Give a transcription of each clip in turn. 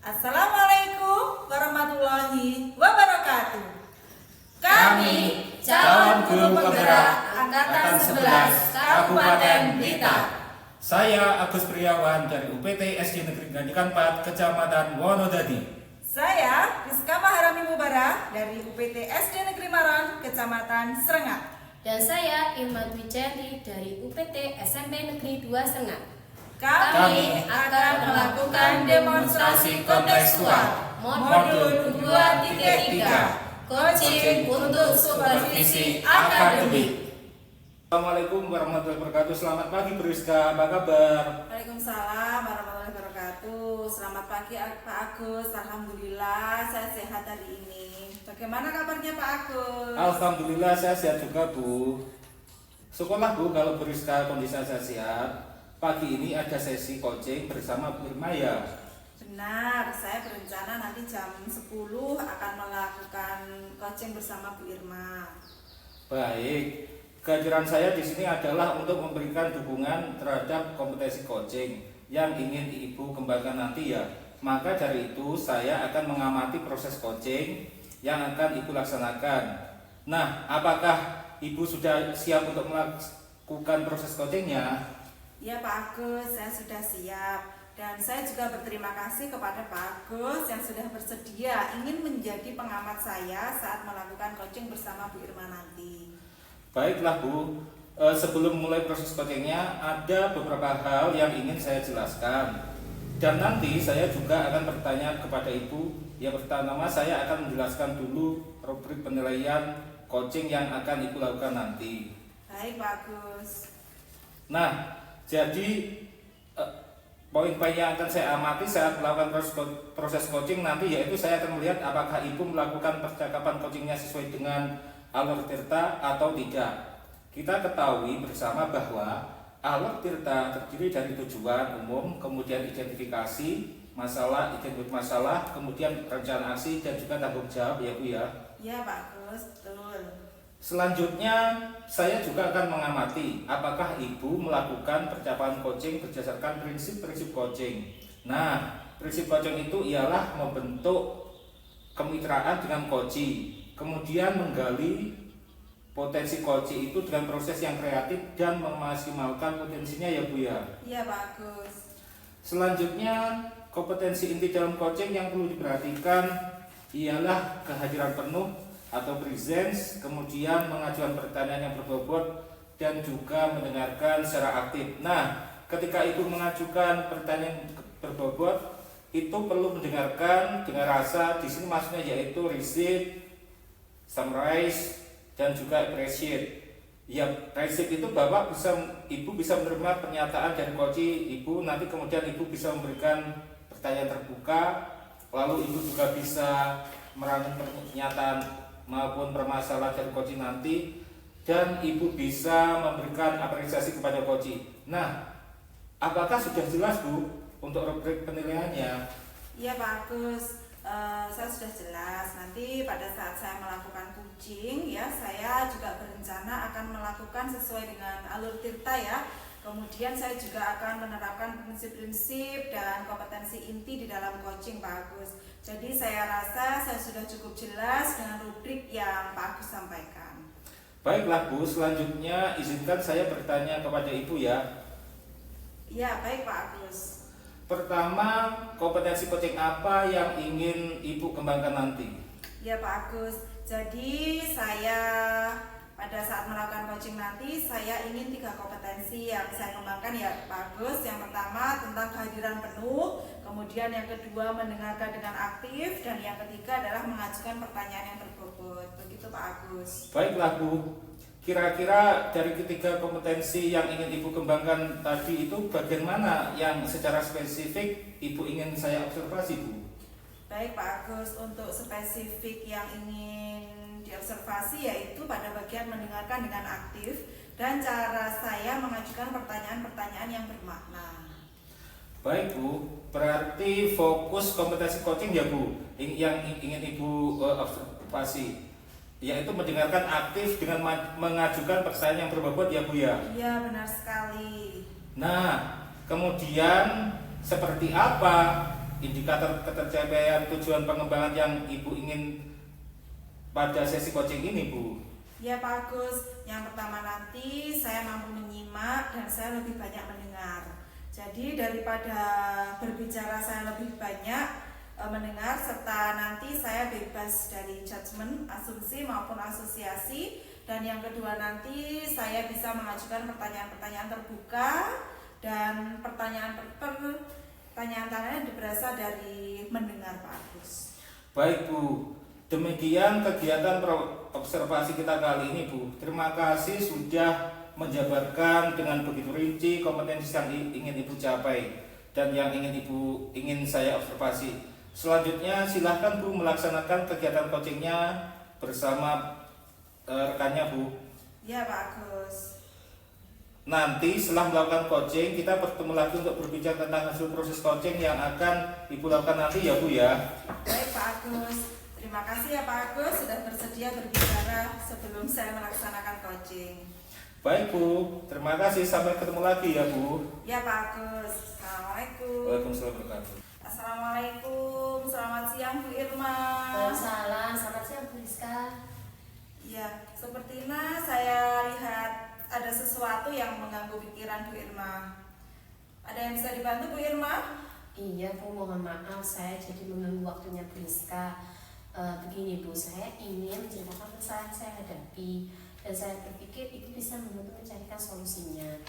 Assalamualaikum warahmatullahi wabarakatuh. Kami calon guru penggerak Angkatan 11 Kabupaten Blitar. Saya Agus Priawan dari UPT SD Negeri Ganjikan 4, Kecamatan Wonodadi. Saya Rizka Maharami Mubarah dari UPT SD Negeri Maron, Kecamatan Srengak. Dan saya Iman Wijanti dari UPT SMP Negeri 2 Srengak. Kami akan melakukan demonstrasi kontekstual modul 2.3 coaching untuk supervisi akademik. Assalamualaikum warahmatullahi wabarakatuh. Selamat pagi Bu Rizka, apa kabar? Waalaikumsalam warahmatullahi wabarakatuh. Selamat pagi Pak Agus. Alhamdulillah saya sehat hari ini. Bagaimana kabarnya Pak Agus? Alhamdulillah saya sehat juga Bu. Syukurlah Bu kalau Bu Rizka kondisi saya sehat. Pagi ini ada sesi coaching bersama Bu Irma ya. Benar, saya berencana nanti jam 10 akan melakukan coaching bersama Bu Irma. Baik, kehadiran saya di sini adalah untuk memberikan dukungan terhadap kompetensi coaching yang ingin Ibu kembangkan nanti ya. Maka dari itu saya akan mengamati proses coaching yang akan Ibu laksanakan. Nah, apakah Ibu sudah siap untuk melakukan proses coachingnya? Ya Pak Agus, saya sudah siap. Dan saya juga berterima kasih kepada Pak Agus yang sudah bersedia ingin menjadi pengamat saya saat melakukan coaching bersama Bu Irma nanti. Baiklah Bu, sebelum mulai proses coachingnya ada beberapa hal yang ingin saya jelaskan. Dan nanti saya juga akan bertanya kepada Ibu. Yang pertama saya akan menjelaskan dulu rubrik penilaian coaching yang akan Ibu lakukan nanti. Baik Pak Agus. Nah, jadi poin-poin yang akan saya amati saat melakukan proses coaching nanti yaitu saya akan melihat apakah Ibu melakukan percakapan coachingnya sesuai dengan alur tirta atau tidak. Kita ketahui bersama bahwa alur tirta terdiri dari tujuan umum, kemudian identifikasi masalah, identifikasi masalah, kemudian rencana aksi dan juga tanggung jawab ya Bu ya. Ya Pak Agus, betul. Selanjutnya saya juga akan mengamati apakah Ibu melakukan percakapan coaching berdasarkan prinsip-prinsip coaching. Nah, prinsip coaching itu ialah membentuk kemitraan dengan coachee, kemudian menggali potensi coachee itu dengan proses yang kreatif dan memaksimalkan potensinya ya Bu ya. Iya Pak Agus. Selanjutnya kompetensi inti dalam coaching yang perlu diperhatikan ialah kehadiran penuh atau presence, kemudian mengajukan pertanyaan yang berbobot dan juga mendengarkan secara aktif. Nah, ketika Ibu mengajukan pertanyaan berbobot, itu perlu mendengarkan dengan rasa. Di sini maksudnya yaitu receive, summarize, dan juga appreciate. Ya, receive itu bahwa Ibu bisa menerima pernyataan dari coachee Ibu, nanti kemudian Ibu bisa memberikan pertanyaan terbuka, lalu Ibu juga bisa merangkum pernyataan maupun permasalahan dari coachee nanti, dan Ibu bisa memberikan apresiasi kepada coachee. Nah, apakah sudah jelas Bu untuk rubrik penilaiannya? Iya Pak Agus, saya sudah jelas. Nanti pada saat saya melakukan coaching ya, saya juga berencana akan melakukan sesuai dengan alur tirta ya. Kemudian saya juga akan menerapkan prinsip-prinsip dan kompetensi inti di dalam coaching Pak Agus. Jadi saya rasa saya sudah cukup jelas dengan rubrik yang Pak Agus sampaikan. Baiklah Bu, selanjutnya izinkan saya bertanya kepada Ibu ya. Ya, baik Pak Agus. Pertama, kompetensi coaching apa yang ingin Ibu kembangkan nanti? Ya Pak Agus, jadi saya pada saat melakukan coaching nanti saya ingin 3 kompetensi yang saya kembangkan ya Pak Agus. Yang pertama tentang kehadiran penuh, kemudian yang kedua mendengarkan dengan aktif, dan yang ketiga adalah mengajukan pertanyaan yang berbobot. Begitu Pak Agus. Baiklah Bu, kira-kira dari ketiga kompetensi yang ingin Ibu kembangkan tadi itu bagian mana yang secara spesifik Ibu ingin saya observasi Bu? Baik Pak Agus, untuk spesifik yang ingin diobservasi yaitu pada bagian mendengarkan dengan aktif dan cara saya mengajukan pertanyaan-pertanyaan yang bermakna. Baik Bu, berarti fokus kompetensi coaching ya Bu yang ingin Ibu observasi, yaitu mendengarkan aktif dengan mengajukan pertanyaan yang berbobot ya Bu ya? Iya benar sekali. Nah, kemudian seperti apa indikator ketercapaian tujuan pengembangan yang Ibu ingin pada sesi coaching ini, Bu? Ya Pak Agus, yang pertama nanti saya mampu menyimak dan saya lebih banyak mendengar. Jadi daripada berbicara saya lebih banyak mendengar, serta nanti saya bebas dari judgement, asumsi maupun asosiasi. Dan yang kedua nanti saya bisa mengajukan pertanyaan-pertanyaan terbuka dan pertanyaan-pertanyaan berasal dari mendengar Pak Agus. Baik Bu, demikian kegiatan observasi kita kali ini Bu. Terima kasih sudah menjabarkan dengan begitu rinci kompetensi yang ingin Ibu capai dan yang ingin saya observasi. Selanjutnya silahkan Bu melaksanakan kegiatan coachingnya bersama rekannya Bu. Ya Pak Agus. Nanti setelah melakukan coaching kita bertemu lagi untuk berbicara tentang hasil proses coaching yang akan Ibu lakukan nanti ya Bu ya. Baik Pak Agus. Terima kasih ya Pak Agus sudah bersedia berbicara sebelum saya melaksanakan coaching. Baik Bu, terima kasih, sampai ketemu lagi ya Bu. Ya Pak Agus. Assalamualaikum. Waalaikumsalam warahmatullahi wabarakatuh. Assalamualaikum. Selamat siang Bu Irma. Waalaikumsalam, selamat siang Bu Rizka. Ya, sepertinya saya lihat ada sesuatu yang mengganggu pikiran Bu Irma. Ada yang bisa dibantu Bu Irma? Iya Bu, mohon maaf saya jadi mengganggu waktunya Bu Rizka. Begini Bu, saya ingin menceritakan masalah yang saya hadapi dan saya berpikir itu bisa membantu mencarikan solusinya.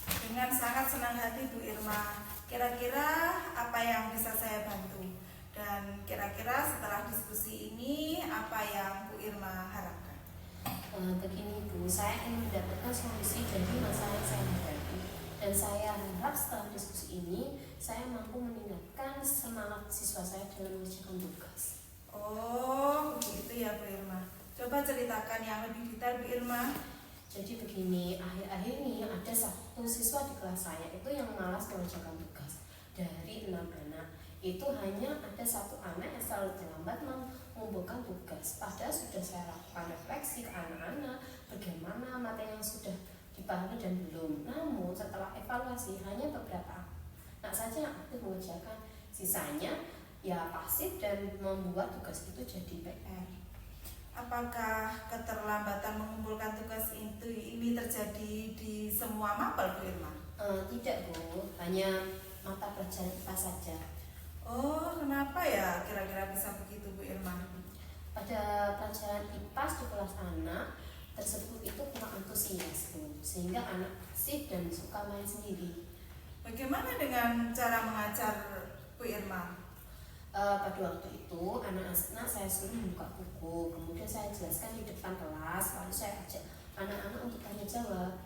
Dengan sangat senang hati Bu Irma. Kira-kira apa yang bisa saya bantu? Dan kira-kira setelah diskusi ini apa yang Bu Irma harapkan? Begini Bu, saya ingin mendapatkan solusi dari masalah yang saya hadapi dan saya harap setelah diskusi ini saya mampu meningkatkan semangat siswa saya dalam mengerjakan tugas. Oh, begitu ya Bu Irma. Coba ceritakan yang lebih detail Bu Irma. Jadi begini, akhir-akhir ini ada satu siswa di kelas saya itu yang malas mengerjakan tugas. Dari 6 anak, itu hanya ada satu anak yang selalu terlambat mengumpulkan tugas. Padahal sudah saya lakukan refleksi ke anak-anak bagaimana materi yang sudah dipahami dan belum. Namun setelah evaluasi hanya beberapa anak saja yang aktif mengerjakan, sisanya ya pasif dan membuat tugas itu jadi PR. Apakah keterlambatan mengumpulkan tugas ini terjadi di semua mapel Bu Irma? Tidak Bu, hanya mata pelajaran IPA saja. Oh, kenapa ya kira-kira bisa begitu Bu Irma? Pada pelajaran IPA di kelas anak tersebut itu kurang antusias Bu, sehingga anak pasif dan suka main sendiri. Bagaimana dengan cara mengajar Bu Irma? Pada waktu itu anak-anak saya suruh membuka buku, kemudian saya jelaskan di depan kelas, lalu saya ajak anak-anak untuk tanya jawab.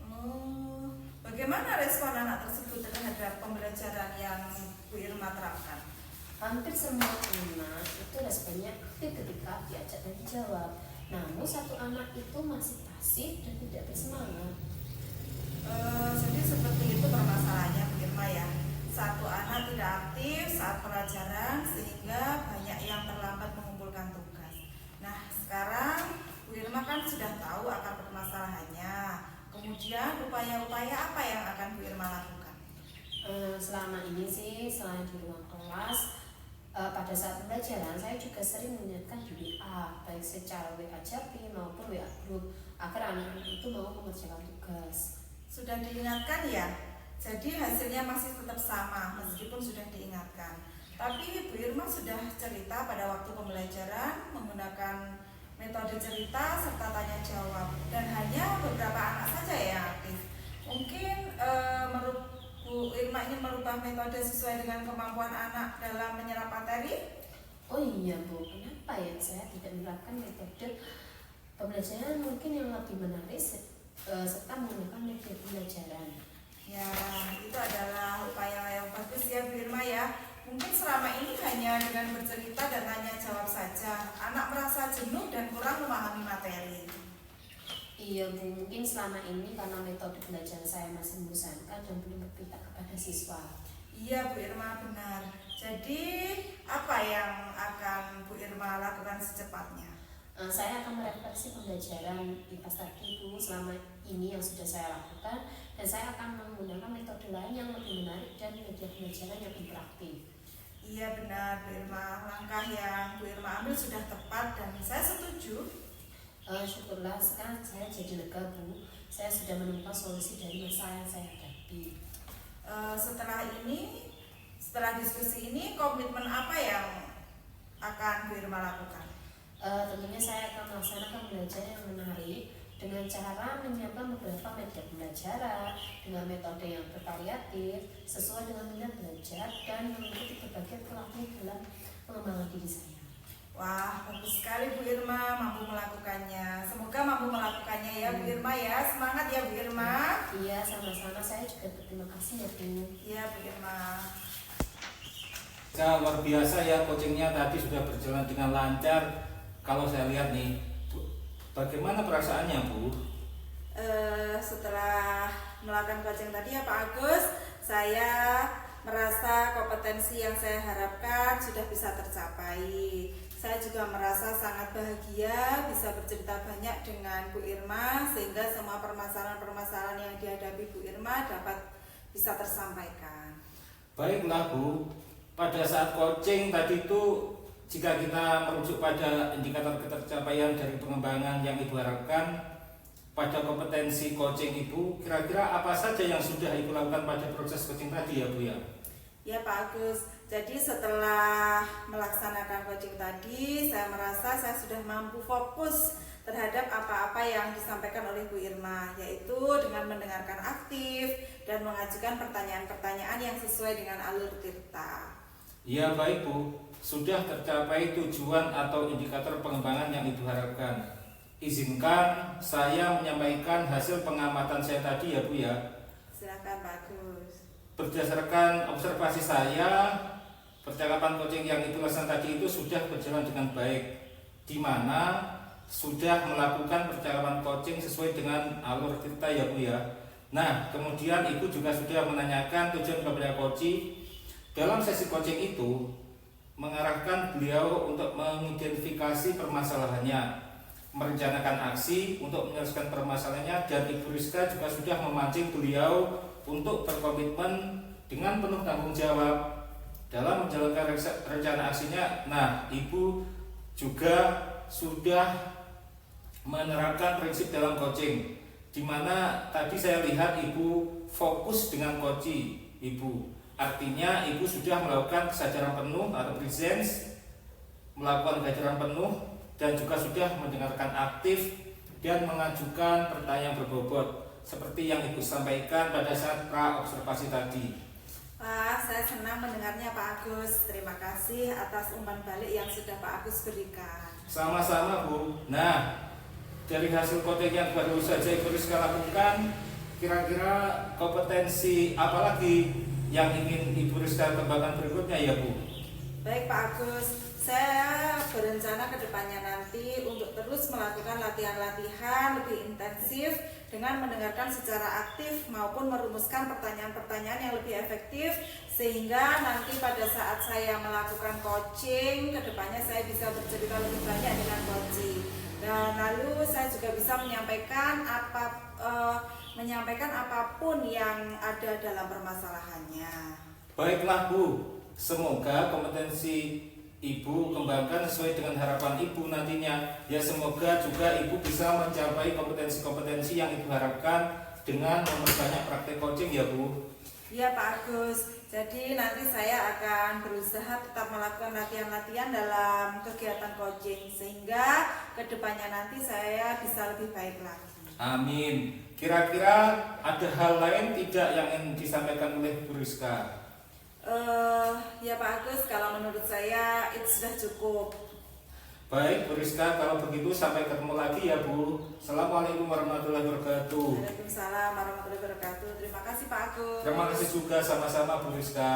Oh, bagaimana respon anak tersebut terhadap pembelajaran yang Bu Irma terapkan? Hampir semua anak itu responnya aktif ketika diajak tanya jawab. Namun satu anak itu masih pasif dan tidak bersemangat. Jadi seperti itu permasalahannya Bu Irma ya. Satu anak tidak aktif saat pelajaran sehingga banyak yang terlambat mengumpulkan tugas. Nah, sekarang Bu Irma kan sudah tahu akar permasalahannya. Kemudian upaya-upaya apa yang akan Bu Irma lakukan? Selama ini sih selain di ruang kelas, pada saat pembelajaran saya juga sering mengingatkan di WA, baik secara WA Japri maupun WA grup, agar anak-anak itu mau mengerjakan tugas. Sudah diingatkan ya? Jadi hasilnya masih tetap sama meskipun sudah diingatkan. Tapi Bu Irma sudah cerita pada waktu pembelajaran menggunakan metode cerita serta tanya jawab dan hanya beberapa anak saja yang aktif. Mungkin menurut Bu Irma ingin merubah metode sesuai dengan kemampuan anak dalam menyerap materi? Oh iya Bu, kenapa ya saya tidak menerapkan metode pembelajaran mungkin yang lebih menarik serta menggunakan metode pembelajaran? Ya, itu adalah upaya yang bagus ya Bu Irma ya. Mungkin selama ini hanya dengan bercerita dan tanya jawab saja, anak merasa jenuh dan kurang memahami materi. Iya Bu, mungkin selama ini karena metode pembelajaran saya masih membosankan dan belum berpihak kepada siswa. Iya Bu Irma, benar. Jadi apa yang akan Bu Irma lakukan secepatnya? Saya akan merefleksi pembelajaran IPA tadi Bu selama ini yang sudah saya lakukan, dan saya akan menggunakan metode lain yang lebih menarik dan media pembelajaran yang interaktif. Iya benar Bu Irma, langkah yang Bu Irma ambil sudah tepat dan saya setuju. Syukurlah sekarang saya jadi lega Bu. Saya sudah menemukan solusi dari masalah yang saya hadapi. Setelah diskusi ini, komitmen apa yang akan Bu Irma lakukan? Tentunya saya akan melaksanakan belajar yang menarik dengan cara menyiapkan beberapa media pembelajaran dengan metode yang bervariatif sesuai dengan minat belajar dan mengikuti berbagai pelatihan dalam pengembangan diri saya. Wah, bagus sekali Bu Irma mampu melakukannya. Semoga mampu melakukannya ya Bu Irma ya. Semangat ya Bu Irma. Iya, sama-sama. Saya juga berterima kasih ya Bu. Iya Bu Irma. Luar biasa ya, coachingnya tadi sudah berjalan dengan lancar. Kalau saya lihat nih, bagaimana perasaannya Bu? Setelah melakukan coaching tadi ya Pak Agus, saya merasa kompetensi yang saya harapkan sudah bisa tercapai. Saya juga merasa sangat bahagia bisa bercerita banyak dengan Bu Irma sehingga semua permasalahan-permasalahan yang dihadapi Bu Irma dapat bisa tersampaikan. Baiklah Bu, pada saat coaching tadi itu jika kita merujuk pada indikator ketercapaian dari pengembangan yang Ibu harapkan pada kompetensi coaching Ibu, kira-kira apa saja yang sudah Ibu lakukan pada proses coaching tadi ya Bu ya? Ya Pak Agus, jadi setelah melaksanakan coaching tadi, saya merasa saya sudah mampu fokus terhadap apa-apa yang disampaikan oleh Bu Irma, yaitu dengan mendengarkan aktif dan mengajukan pertanyaan-pertanyaan yang sesuai dengan alur Tirta. Ya baik Bu, sudah tercapai tujuan atau indikator pengembangan yang Ibu harapkan. Izinkan saya menyampaikan hasil pengamatan saya tadi ya Bu ya. Silakan Pak Agus. Berdasarkan observasi saya, percakapan coaching yang Ibu lakukan tadi itu sudah berjalan dengan baik, di mana sudah melakukan percakapan coaching sesuai dengan alur Tirta ya Bu ya. Nah, kemudian Ibu juga sudah menanyakan tujuan kepada coaching. Dalam sesi coaching itu mengarahkan beliau untuk mengidentifikasi permasalahannya, merencanakan aksi untuk menyelesaikan permasalahannya, dan Ibu Rizka juga sudah memancing beliau untuk berkomitmen dengan penuh tanggung jawab dalam menjalankan rencana aksinya. Nah, Ibu juga sudah menerapkan prinsip dalam coaching, di mana tadi saya lihat Ibu fokus dengan coaching Ibu. Artinya Ibu sudah melakukan kesadaran penuh atau presence, melakukan kesadaran penuh, dan juga sudah mendengarkan aktif dan mengajukan pertanyaan berbobot seperti yang Ibu sampaikan pada saat pra-observasi tadi. Wah, saya senang mendengarnya Pak Agus. Terima kasih atas umpan balik yang sudah Pak Agus berikan. Sama-sama Bu. Nah, dari hasil coaching yang baru saja Ibu Rizka lakukan, kira-kira kompetensi apa lagi yang ingin Ibu Rizka kembangkan berikutnya ya Bu? Baik Pak Agus, saya berencana ke depannya nanti untuk terus melakukan latihan-latihan lebih intensif dengan mendengarkan secara aktif maupun merumuskan pertanyaan-pertanyaan yang lebih efektif, sehingga nanti pada saat saya melakukan coaching ke depannya saya bisa bercerita lebih banyak dengan coaching. Dan lalu saya juga bisa menyampaikan apapun yang ada dalam permasalahannya. Baiklah Bu, semoga kompetensi Ibu kembangkan sesuai dengan harapan Ibu nantinya. Ya, semoga juga Ibu bisa mencapai kompetensi-kompetensi yang Ibu harapkan dengan memperbanyak praktek coaching ya Bu. Iya Pak Agus, jadi nanti saya akan berusaha tetap melakukan latihan-latihan dalam kegiatan coaching sehingga kedepannya nanti saya bisa lebih baik lagi. Amin. Kira-kira ada hal lain tidak yang ingin disampaikan oleh Bu Rizka? Ya Pak Agus, kalau menurut saya itu sudah cukup. Baik Bu Rizka, kalau begitu sampai ketemu lagi ya Bu. Assalamualaikum warahmatullahi wabarakatuh. Waalaikumsalam warahmatullahi wabarakatuh. Terima kasih Pak Agus. Terima kasih juga, sama-sama Bu Rizka.